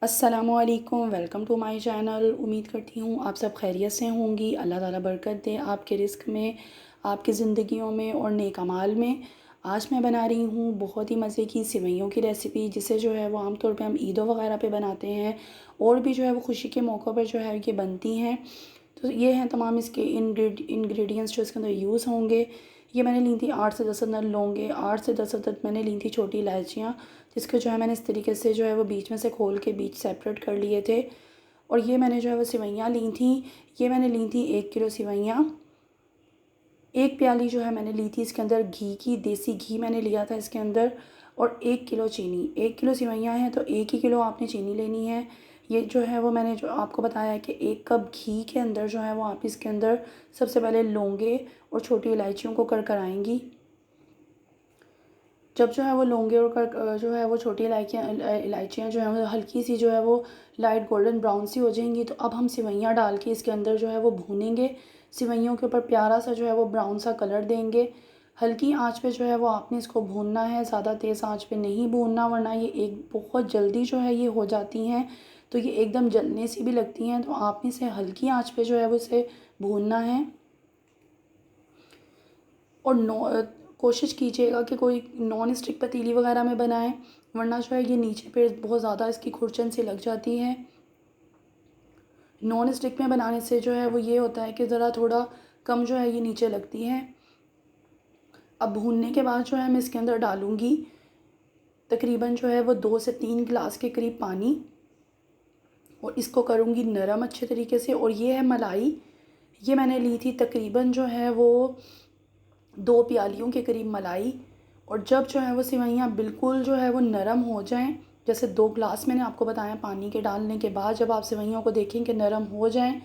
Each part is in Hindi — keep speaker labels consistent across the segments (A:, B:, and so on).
A: अस्सलामुअलैकुम, वेलकम टू माय चैनल। उम्मीद करती हूँ आप सब खैरियत से होंगी। अल्लाह ताला बरकत दे आपके रिस्क में, आपकी ज़िंदगियों में और नेक अमाल में। आज मैं बना रही हूँ बहुत ही मज़े की सिवैयों की रेसिपी, जिसे जो है वो आम तौर पे हम ईदों वगैरह पे बनाते हैं और भी जो है वो खुशी के मौक़ों पर जो है ये बनती हैं। तो ये हैं तमाम इसके इंग्रेडिएंट्स जो इसके अंदर यूज़ होंगे। ये मैंने ली थी 8 से 10 अदद लौंगे, 8 से 10 अदद मैंने ली थी छोटी इलायचियाँ, जिसके जो है मैंने इस तरीके से जो है वो बीच में से खोल के बीच सेपरेट कर लिए थे। और ये मैंने जो है वो सिवैयाँ ली थी। ये मैंने ली थी 1 किलो सिवैयाँ। 1 प्याली जो है मैंने ली थी इसके अंदर घी की, देसी घी मैंने लिया था इसके अंदर। और 1 किलो चीनी। 1 किलो सिवैयाँ हैं तो 1 ही किलो आपने चीनी लेनी है। ये जो है वो मैंने जो आपको बताया है कि 1 कप घी के अंदर जो है वो आप इसके अंदर सबसे पहले लौंगे और छोटी इलायचियों को करकराएँगी। जब जो है वो लौंगे और जो है वो छोटी इलायचियाँ जो हैं वो हल्की सी जो है वो लाइट गोल्डन ब्राउन सी हो जाएंगी, तो अब हम सिवैयाँ डाल के इसके अंदर जो है वो भूनेंगे। सिवैयों के ऊपर प्यारा सा जो है वो ब्राउन सा कलर देंगे। हल्की आंच पे जो है वो आपने इसको भूनना है, ज़्यादा तेज़ आंच पे नहीं भूनना, वरना ये एक बहुत जल्दी जो है ये हो जाती हैं। तो ये एकदम जलने सी भी लगती हैं, तो आपने इसे हल्की आंच पे जो है वो इसे भूनना है। और कोशिश कीजिएगा कि कोई नॉन स्टिक पतीली वगैरह में बनाएं, वरना जो है ये नीचे पे बहुत ज़्यादा इसकी खुरचन सी लग जाती है। नॉन स्टिक में बनाने से जो है वो ये होता है कि ज़रा थोड़ा कम जो है ये नीचे लगती है। अब भूनने के बाद जो है मैं इसके अंदर डालूँगी तकरीबन जो है वो 2 से 3 गिलास के करीब पानी, और इसको करूँगी नरम अच्छे तरीके से। और ये है मलाई। ये मैंने ली थी तकरीबन जो है वो 2 प्यालियों के करीब मलाई। और जब जो है वो सिवैयाँ बिल्कुल जो है वो नरम हो जाएं, जैसे 2 ग्लास मैंने आपको बताया पानी के डालने के बाद जब आप सिवैयों को देखें कि नरम हो जाएं,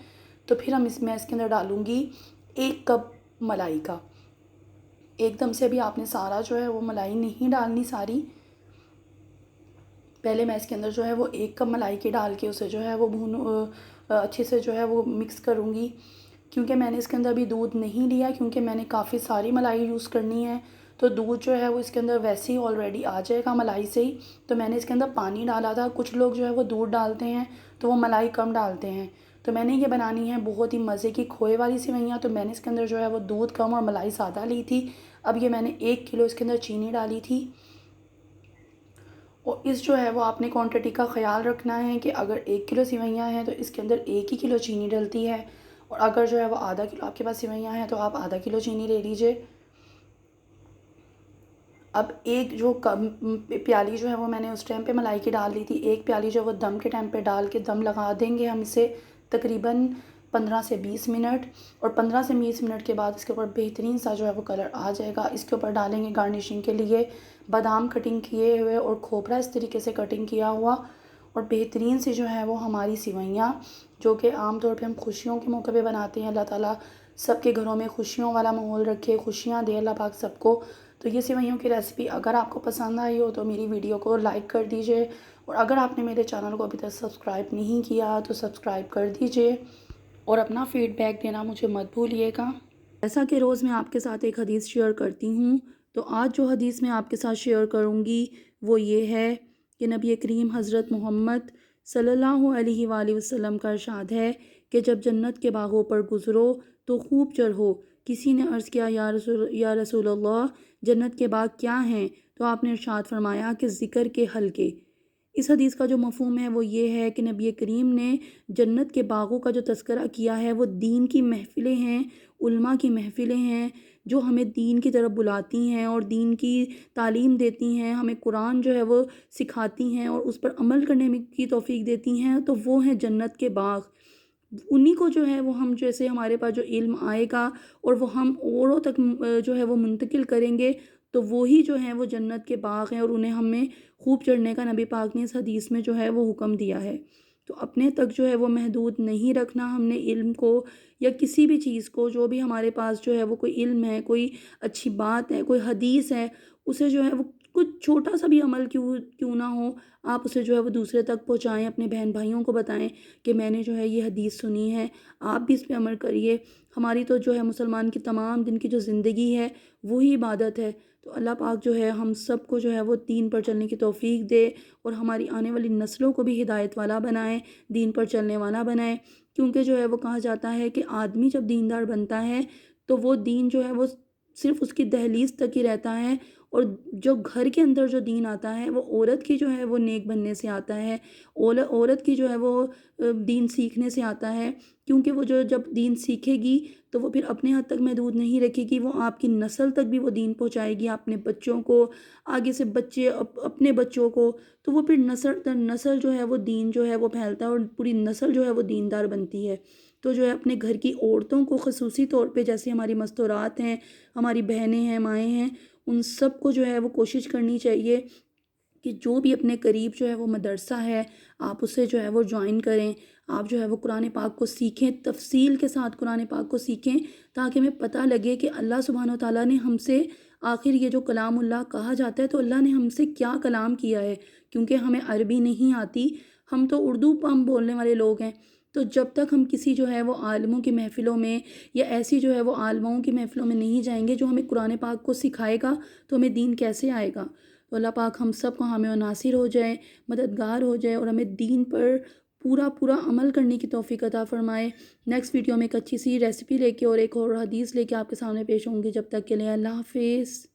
A: तो फिर मैं इसके अंदर डालूँगी 1 कप मलाई का। एकदम से भी आपने सारा जो है वो मलाई नहीं डालनी सारी। पहले मैं इसके अंदर जो है वो 1 कप मलाई की डाल के उसे जो है वो अच्छे से जो है वो मिक्स करूँगी। क्योंकि मैंने इसके अंदर अभी दूध नहीं लिया, क्योंकि मैंने काफ़ी सारी मलाई यूज़ करनी है, तो दूध जो है वो इसके अंदर वैसे ही ऑलरेडी आ जाएगा मलाई से ही। तो मैंने इसके अंदर पानी डाला था। कुछ लोग जो है वो दूध डालते हैं तो वो मलाई कम डालते हैं। तो मैंने ये बनानी है बहुत ही मज़े की खोए वाली सिवैयाँ, तो मैंने इसके अंदर जो है वो दूध कम और मलाई ज़्यादा ली थी। अब ये मैंने 1 किलो इसके अंदर चीनी डाली थी। और इस जो है वो आपने क्वांटिटी का ख़्याल रखना है कि अगर 1 किलो सिवैयाँ हैं तो इसके अंदर 1 ही किलो चीनी डलती है। और अगर जो है वो आधा किलो आपके पास सिवैयाँ हैं तो आप आधा किलो चीनी ले लीजिए। अब एक जो कम प्याली जो है वो मैंने उस टाइम पे मलाई की डाल दी थी, 1 प्याली जो है वो दम के टाइम पे डाल के दम लगा देंगे हम इसे तकरीबन 15 से 20 मिनट। और 15 से 20 मिनट के बाद इसके ऊपर बेहतरीन सा जो है वो कलर आ जाएगा। इसके ऊपर डालेंगे गार्निशिंग के लिए बादाम कटिंग किए हुए और खोपरा इस तरीके से कटिंग किया हुआ। और बेहतरीन सी जो है वो हमारी सिवैयाँ, जो कि आम तौर पे हम खुशियों के मौके पे बनाते हैं। अल्लाह ताला सबके घरों में खुशियों वाला माहौल रखे, खुशियाँ दे अल्लाह पाक सबको। तो ये सिवैयों की रेसिपी अगर आपको पसंद आई हो तो मेरी वीडियो को लाइक कर दीजिए, और अगर आपने मेरे चैनल को अभी तक सब्सक्राइब नहीं किया तो सब्सक्राइब कर दीजिए, और अपना फ़ीडबैक देना मुझे मत भूलिएगा। जैसा कि रोज़ मैं आपके साथ एक हदीस शेयर करती हूँ, तो आज जो हदीस मैं आपके साथ शेयर करूँगी वो ये है कि नबी करीम हज़रत मोहम्मद सल्लल्लाहु अलैहि वसल्लम का इरशाद है कि जब जन्नत के बागों पर गुज़रो तो खूब चढ़ो। किसी ने अर्ज़ किया, या रसूल अल्लाह, जन्नत के बाग क्या हैं? तो आपने इरशाद फरमाया कि ज़िक्र के हल्के। इस हदीस का जो मफ़हूम है वो ये है कि नबी करीम ने जन्नत के बागों का जो तज़किरा किया है वो दीन की महफ़िलें हैं, उलमा की महफ़िलें हैं, जो हमें दीन की तरफ बुलाती हैं और दीन की तालीम देती हैं, हमें कुरान जो है वो सिखाती हैं और उस पर अमल करने में की तौफ़ीक देती हैं। तो वो हैं जन्नत के बाग। उन्हीं को जो है वो हम, जैसे हमारे पास जो इल्म आएगा और वो हम औरों तक जो है वो मुंतकिल करेंगे, तो वो ही जो हैं वो जन्नत के बाग हैं, और उन्हें हमें खूब चढ़ने का नबी पाक ने इस हदीस में जो है वो हुक्म दिया है। तो अपने तक जो है वो महदूद नहीं रखना हमने इल्म को, या किसी भी चीज़ को। जो भी हमारे पास जो है वो कोई इल्म है, कोई अच्छी बात है, कोई हदीस है, उसे जो है वो कुछ छोटा सा भी अमल क्यों क्यों ना हो, आप उसे जो है वो दूसरे तक पहुँचाएँ, अपने बहन भाइयों को बताएँ कि मैंने जो है ये हदीस सुनी है, आप भी इस पे अमल करिए। हमारी तो जो है मुसलमान की तमाम दिन की जो ज़िंदगी है वही इबादत है। तो अल्लाह पाक जो है हम सब को जो है वो दीन पर चलने की तौफीक दे और हमारी आने वाली नस्लों को भी हिदायत वाला बनाए, दीन पर चलने वाला बनाए। क्योंकि जो है वो कहा जाता है कि आदमी जब दीनदार बनता है तो वो दीन जो है वो सिर्फ़ उसकी दहलीज़ तक ही रहता है, और जो घर के अंदर जो दीन आता है वो औरत की जो है वो नेक बनने से आता है। औरत की जो है वो दीन सीखने से आता है। क्योंकि वो जो जब दीन सीखेगी तो वो फिर अपने हद तक महदूद नहीं रखेगी, वो आपकी नस्ल तक भी वो दीन पहुँचाएगी, अपने बच्चों को, आगे से बच्चे अपने बच्चों को। तो वो फिर नस्ल दर नस्ल जो है वो दीन जो है वो फैलता है और पूरी नस्ल जो है वो दीनदार बनती है। तो जो है अपने घर की औरतों को ख़ुसूसी तौर पे, जैसे हमारी मस्तूरात हैं, हमारी बहनें हैं, माएँ हैं, उन सब को जो है वो कोशिश करनी चाहिए कि जो भी अपने करीब जो है वो मदरसा है, आप उससे जो है वो जॉइन करें। आप जो है वो कुरान पाक को सीखें, तफ़सील के साथ कुरान पाक को सीखें, ताकि हमें पता लगे कि अल्लाह सुब्हानहू व तआला ने हमसे, आखिर ये जो कलामुल्लाह कहा जाता है तो अल्लाह ने हमसे क्या कलाम किया है। क्योंकि हमें अरबी नहीं आती, हम तो उर्दू हम बोलने वाले लोग हैं। तो जब तक हम किसी जो है वो आलिमों की महफ़िलों में या ऐसी जो है वो आलिमाओं की महफ़िलों में नहीं जाएँगे जो हमें कुरान पाक को सिखाएगा, तो हमें दीन कैसे आएगा। तो अल्लाह पाक हम सब को हामी और नासिर हो जाए, मददगार हो जाए और हमें दीन पर पूरा पूरा अमल करने की तौफ़ीक अता फ़रमाए। नेक्स्ट वीडियो में एक अच्छी सी रेसिपी लेके और एक और हदीस लेके आपके सामने पेश होंगी। जब तक के लिए अल्लाह हाफ़िज़।